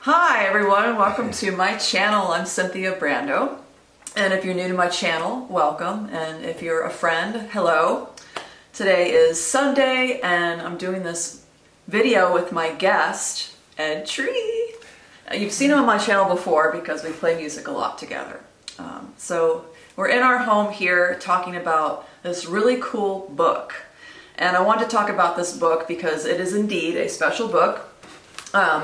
Hi everyone, welcome to my channel. I'm Cynthia Brando, and if you're new to my channel, welcome, and if you're a friend, hello. Today is Sunday and I'm doing this video with my guest, Ed Tree. You've seen him on my channel before because we play music a lot together. So we're in our home here talking about this really cool book. And I want to talk about this book because it is indeed a special book.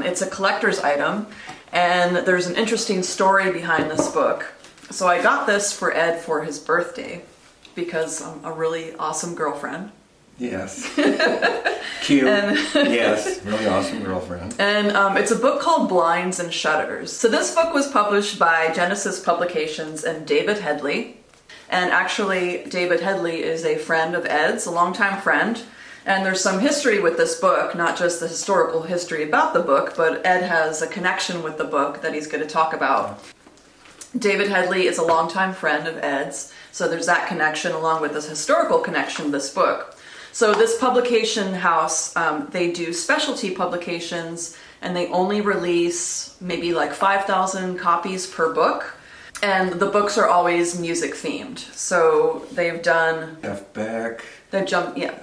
It's a collector's item, and there's an interesting story behind this book. So I got this for Ed for his birthday because I'm a really awesome girlfriend. Yes. Cute. Yes, really awesome girlfriend. And it's a book called Blinds and Shutters. So this book was published by Genesis Publications and David Hedley. And actually, David Hedley is a friend of Ed's, a longtime friend. And there's some history with this book, not just the historical history about the book, but Ed has a connection with the book that he's going to talk about. David Hedley is a longtime friend of Ed's, so there's that connection along with this historical connection to this book. So this publication house, they do specialty publications, and they only release maybe like 5,000 copies per book. And the books are always music themed. So they've done Jeff Beck. They've jumped, yeah.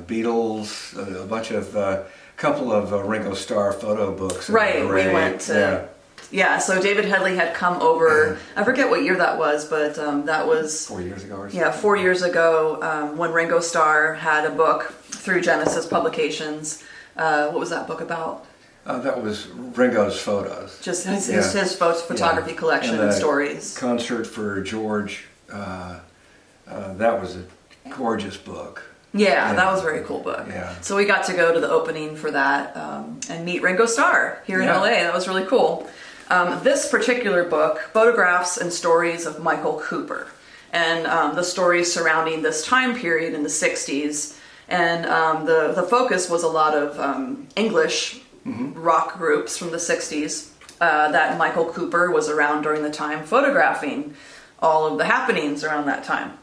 Beatles, a couple of Ringo Starr photo books. Right, we went to. Yeah, so David Hedley had come over. I forget what year that was, but that was 4 years ago or something. Yeah, 4 years ago when Ringo Starr had a book through Genesis Publications. What was that book about? That was Ringo's photos. Just his photography collection and stories. Concert for George. That was a gorgeous book. Yeah, that was a very cool book. Yeah. So we got to go to the opening for that and meet Ringo Starr here in LA. That was really cool. This particular book, photographs and stories of Michael Cooper, and the stories surrounding this time period in the 60s. And the focus was a lot of English rock groups from the 60s that Michael Cooper was around during the time, photographing all of the happenings around that time.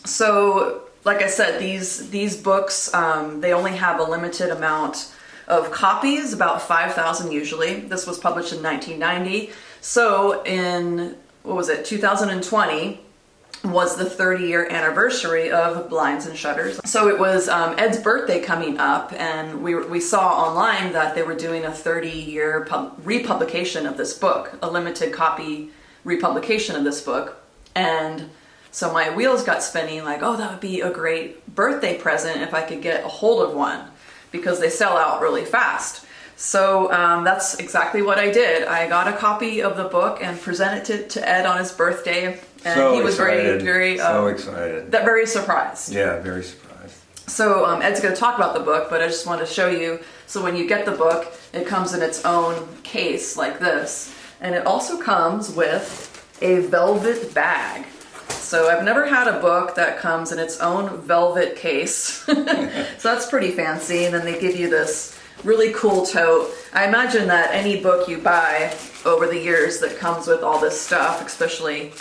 So, like I said, these books, they only have a limited amount of copies, about 5,000 usually. This was published in 1990. So in, 2020 was the 30-year anniversary of Blinds and Shutters. So it was Ed's birthday coming up, and we saw online that they were doing a 30-year republication of this book, a limited copy republication of this book. And so my wheels got spinning like, oh, that would be a great birthday present if I could get a hold of one, because they sell out really fast. So that's exactly what I did. I got a copy of the book and presented it to Ed on his birthday. And he was excited. very excited. Very surprised. Yeah, very surprised. So Ed's going to talk about the book, but I just wanted to show you. So when you get the book, it comes in its own case like this. And it also comes with a velvet bag. So I've never had a book that comes in its own velvet case. So that's pretty fancy. And then they give you this really cool tote. I imagine that any book you buy over the years that comes with all this stuff, especially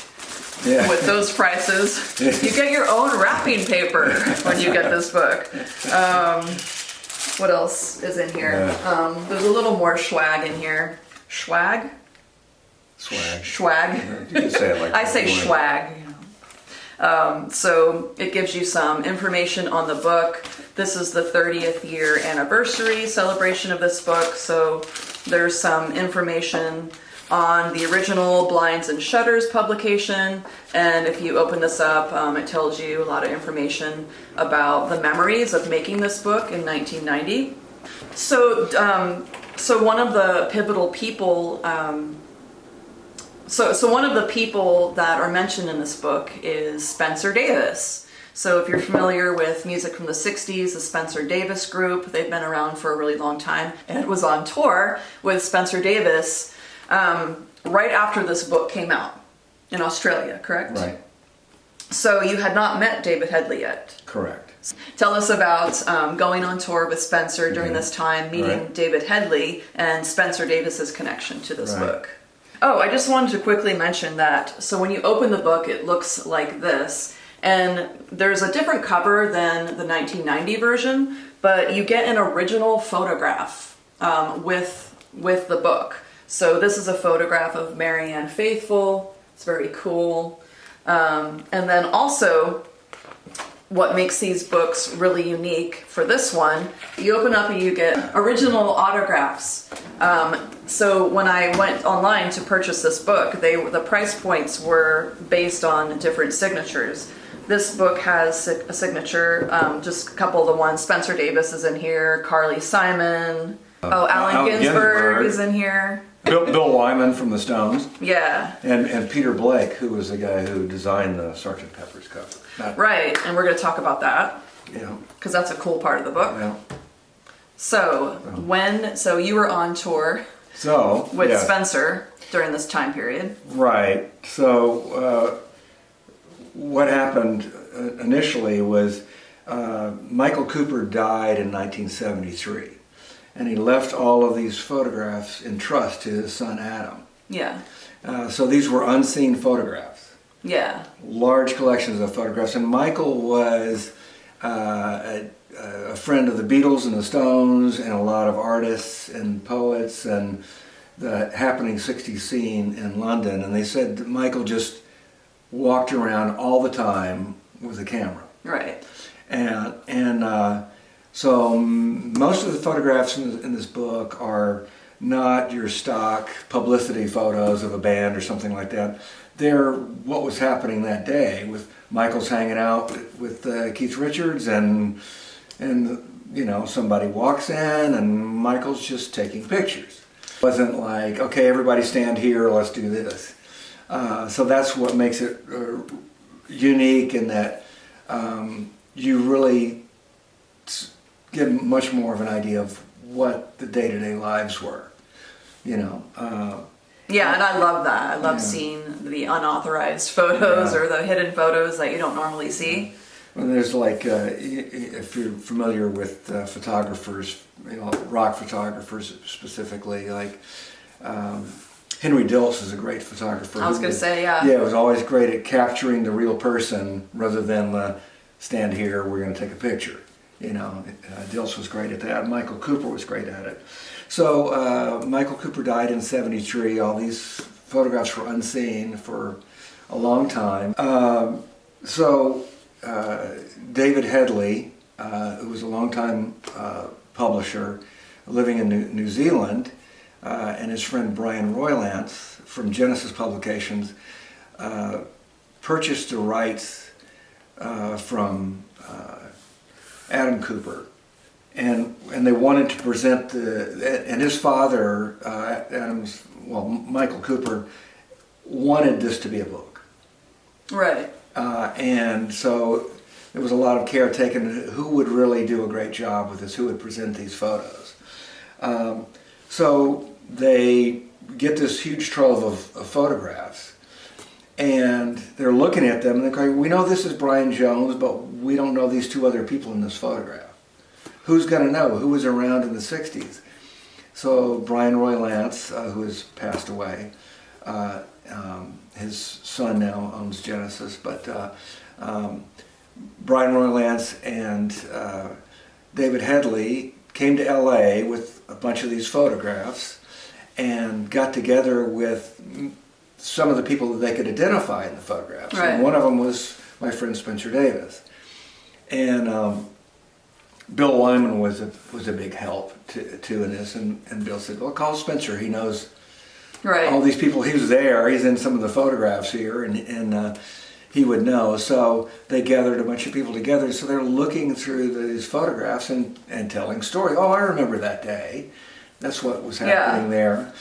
with those prices, you get your own wrapping paper when you get this book. What else is in here? There's a little more swag in here. Swag? Swag. You can say it like I say swag. So it gives you some information on the book. This is the 30th year anniversary celebration of this book. So there's some information on the original Blinds and Shutters publication. And if you open this up, it tells you a lot of information about the memories of making this book in 1990. So one of the pivotal people, So one of the people that are mentioned in this book is Spencer Davis. So if you're familiar with music from the 60s, the Spencer Davis group, they've been around for a really long time. And it was on tour with Spencer Davis right after this book came out in Australia, correct? Right. So you had not met David Hedley yet. Correct. Tell us about going on tour with Spencer during this time, meeting David Hedley and Spencer Davis's connection to this book. Oh, I just wanted to quickly mention that. So when you open the book, it looks like this. And there's a different cover than the 1990 version, but you get an original photograph with with the book. So this is a photograph of Marianne Faithfull. It's very cool. And then also, what makes these books really unique for this one, you open up and you get original autographs. So when I went online to purchase this book, the price points were based on different signatures. This book has a signature, just a couple of the ones. Spencer Davis is in here, Carly Simon. Allen Ginsberg is in here. Bill Wyman from the Stones. Yeah. And Peter Blake, who was the guy who designed the Sgt. Pepper's cover. Right, and we're going to talk about that. Yeah. Because that's a cool part of the book. Yeah. So you were on tour with Spencer during this time period. Right. So what happened initially was Michael Cooper died in 1973. And he left all of these photographs in trust to his son Adam. Yeah. So these were unseen photographs. Yeah. Large collections of photographs. And Michael was a friend of the Beatles and the Stones and a lot of artists and poets and the happening 60s scene in London. And they said that Michael just walked around all the time with a camera. Right. So most of the photographs in this book are not your stock publicity photos of a band or something like that. They're what was happening that day, with Michael's hanging out with Keith Richards and somebody walks in and Michael's just taking pictures. It wasn't like, okay, everybody stand here, let's do this. So that's what makes it unique, in that you really get much more of an idea of what the day-to-day lives were, Yeah, and I love that. I love seeing the unauthorized photos or the hidden photos that you don't normally see. Well, there's if you're familiar with photographers, rock photographers specifically, Henry Dilts is a great photographer. I was going to say, yeah. Yeah, was always great at capturing the real person rather than stand here, we're going to take a picture. Dilts was great at that. Michael Cooper was great at it. So Michael Cooper died in '73. All these photographs were unseen for a long time. David Hedley, who was a longtime publisher living in New Zealand, and his friend Brian Roylance from Genesis Publications purchased the rights from Adam Cooper, and they wanted to present and his father, Michael Cooper, wanted this to be a book. Right. And so there was a lot of care taken who would really do a great job with this, who would present these photos. So they get this huge trove of photographs, and they're looking at them and they're going, we know this is Brian Jones, but we don't know these two other people in this photograph. Who's going to know? Who was around in the 60s? So Brian Roylance, who has passed away, his son now owns Genesis, but Brian Roylance and David Hedley came to LA with a bunch of these photographs and got together with some of the people that they could identify in the photographs. Right. And one of them was my friend Spencer Davis. And Bill Wyman was a big help to in this, and Bill said, well, call Spencer, he knows all these people. He was there, he's in some of the photographs here, and he would know. So they gathered a bunch of people together, so they're looking through these photographs and telling stories. Oh, I remember that day. That's what was happening there.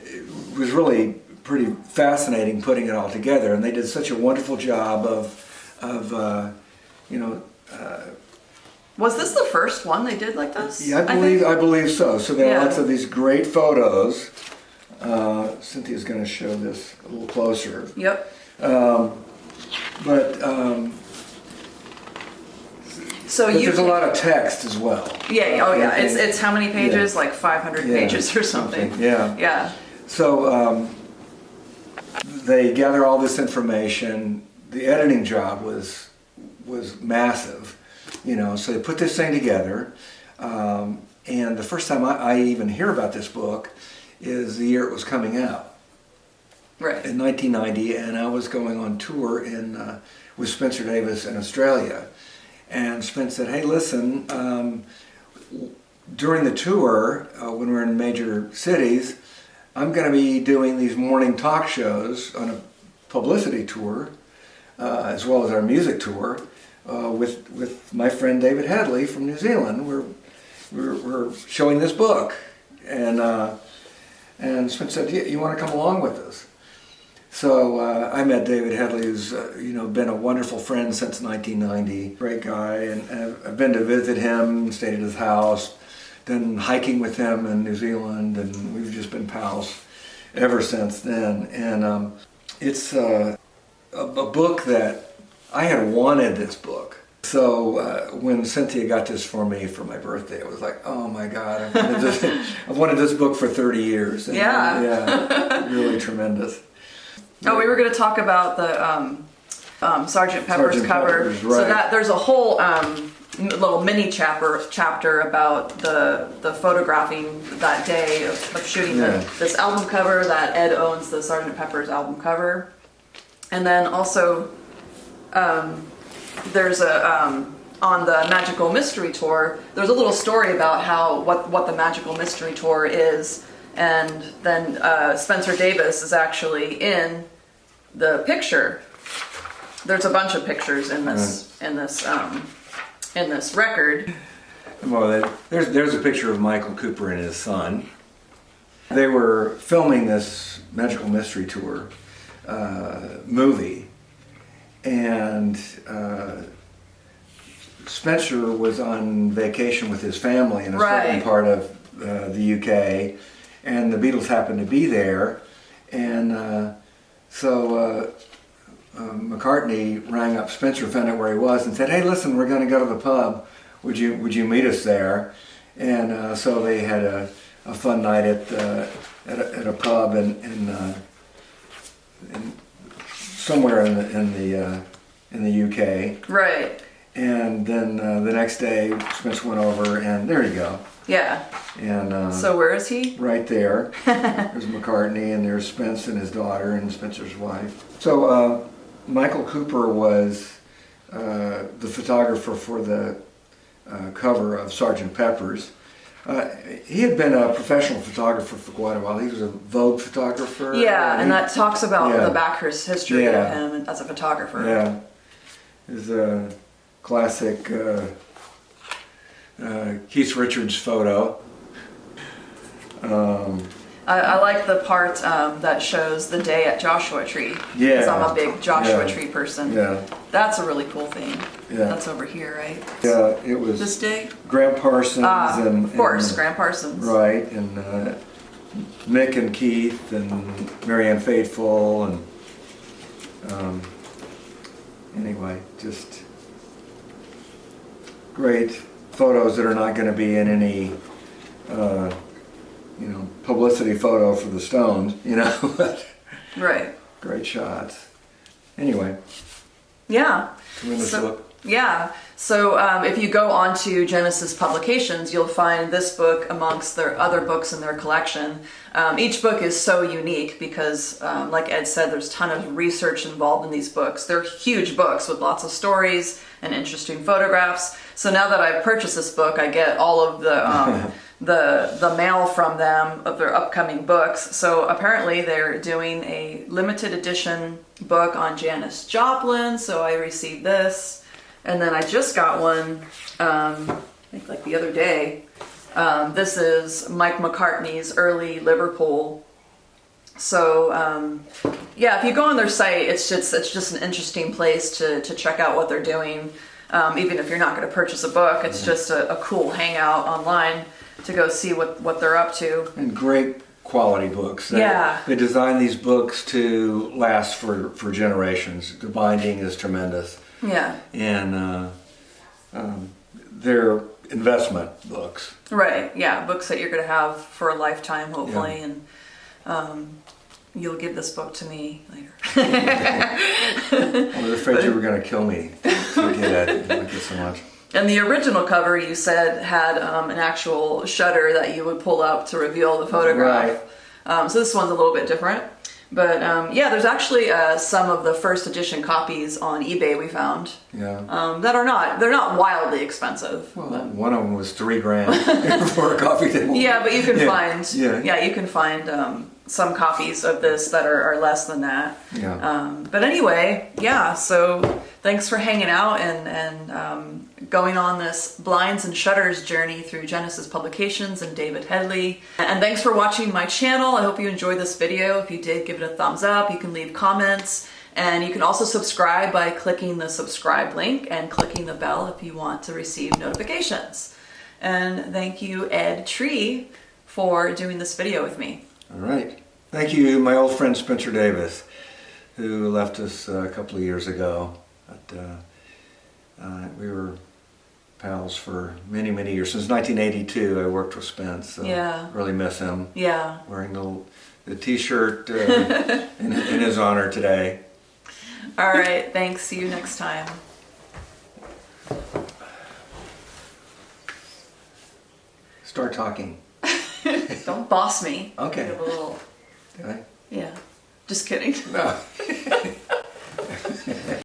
It was really pretty fascinating putting it all together, and they did such a wonderful job of Was this the first one they did like this? Yeah, I believe so. So there are lots of these great photos. Cynthia's going to show this a little closer. Yep. So there's a lot of text as well. Yeah. Oh yeah. It's how many pages? Yeah. Like 500 pages or something. Yeah. Yeah. So they gather all this information. The editing job was massive, so they put this thing together. And the first time I even hear about this book is the year it was coming out. Right. In 1990, and I was going on tour with Spencer Davis in Australia. And Spence said, hey, listen, during the tour, when we're in major cities, I'm going to be doing these morning talk shows on a publicity tour, as well as our music tour, with my friend David Hedley from New Zealand. We're showing this book. And Spence said, yeah, you want to come along with us? So I met David Hedley, who's been a wonderful friend since 1990. Great guy, and I've been to visit him, stayed at his house, done hiking with him in New Zealand, and we've just been pals ever since then. And it's a book that I had wanted this book. So when Cynthia got this for me for my birthday, it was like, oh my God, I've wanted this book for 30 years. And, yeah, really tremendous. Oh, we were going to talk about the Sgt. Pepper's cover. Right. So that there's a whole little mini chapter about the photographing that day of shooting this album cover. That Ed owns the Sgt. Pepper's album cover, and then also there's a on the Magical Mystery Tour. There's a little story about what the Magical Mystery Tour is. And then Spencer Davis is actually in the picture. There's a bunch of pictures in this record. Well, there's a picture of Michael Cooper and his son. They were filming this Magical Mystery Tour movie, and Spencer was on vacation with his family in a certain part of the UK. And the Beatles happened to be there, and so McCartney rang up Spencer, found out where he was, and said, "Hey, listen, we're going to go to the pub. Would you meet us there?" And so they had a fun night at a pub in somewhere in the UK. Right. And then the next day, Spencer went over, and there you go. Yeah. And so where is he? Right there. There's McCartney, and there's Spence and his daughter and Spencer's wife. So Michael Cooper was the photographer for the cover of Sgt. Pepper's. He had been a professional photographer for quite a while. He was a Vogue photographer. Yeah, and that talks about the Backhurst history of him as a photographer. Yeah. His classic Keith Richards photo. I like the part that shows the day at Joshua Tree. Yeah. Because I'm a big Joshua Tree person. Yeah. That's a really cool thing. Yeah. That's over here, right? Yeah, it was this day? Graham Parsons and of course, Graham Parsons. Right, and Mick and Keith and Marianne Faithfull and anyway, just great photos that are not going to be in any publicity photo for the Stones, but right. Great shots. Anyway. Yeah. Tremendous book. Yeah. So if you go onto Genesis Publications, you'll find this book amongst their other books in their collection. Each book is so unique because, like Ed said, there's a ton of research involved in these books. They're huge books with lots of stories and interesting photographs. So now that I've purchased this book, I get all of the mail from them of their upcoming books. So apparently they're doing a limited edition book on Janis Joplin. So I received this. And then I just got one, I think like the other day. This is Mike McCartney's early Liverpool. So yeah, if you go on their site, it's just an interesting place to check out what they're doing. Even if you're not going to purchase a book, it's just a cool hangout online to go see what they're up to. And great quality books. They design these books to last for generations. The binding is tremendous. Yeah. And they're investment books. Right, yeah. Books that you're going to have for a lifetime, hopefully. Yeah. And you'll give this book to me later. I was afraid you were going to kill me. So I like it so much. And the original cover, you said, had an actual shutter that you would pull up to reveal the photograph. Right. So this one's a little bit different. But yeah, there's actually some of the first edition copies on eBay we found. Yeah. That are they're not wildly expensive. Well, one of them was $3,000 for a coffee table. Yeah, but you can find Yeah. you can find some copies of this that are less than that. Yeah. But anyway, yeah. So thanks for hanging out and going on this blinds and shutters journey through Genesis Publications and David Hedley. And thanks for watching my channel. I hope you enjoyed this video. If you did, give it a thumbs up. You can leave comments. And you can also subscribe by clicking the subscribe link and clicking the bell if you want to receive notifications. And thank you, Ed Tree, for doing this video with me. All right. Thank you, my old friend Spencer Davis, who left us a couple of years ago. But, we were pals for many, many years. Since 1982, I worked with Spence. So Yeah. really miss him. Yeah. Wearing the T-shirt in his honor today. All right. Thanks. See you next time. Start talking. Don't boss me. Okay. Give a little, Did I? yeah. Just kidding. No.